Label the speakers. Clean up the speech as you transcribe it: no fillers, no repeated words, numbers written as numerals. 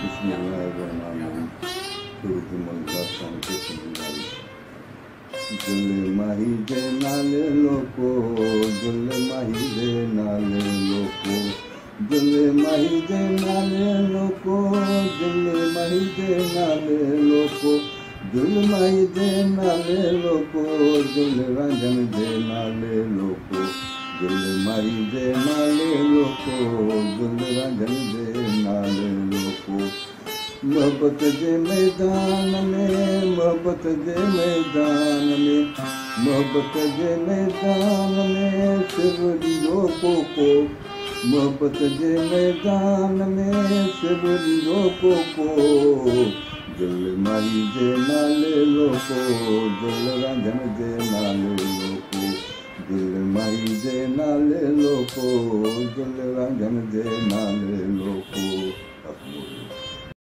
Speaker 1: बिस्मिल्लाहिर्रहमानिर्रहीम। सूरज मुल्का के सुनाई जुल माही दे नाले लोको, जुल माही दे नाले लोको, जुल माही दे नाले लोको, जुल माही दे नाले लोको, जुल माही दे नाले लोको, जुल रांझण दे नाले लोको, जुल माही दे नाले लोको, जुल रांझण दे नाले लोको। मोहब्बत जे मैदान में, मोहब्बत जे मैदान में, मोहब्बत जे मैदान में सिवरियो कोको, मोहब्बत जे मैदान में सिवरियो कोको, जुल माही जे नाले लोको, जुल रांझण जे नाले लोको, जुल माही जे नाले लोको, जुल रांझण जे नाले लोको।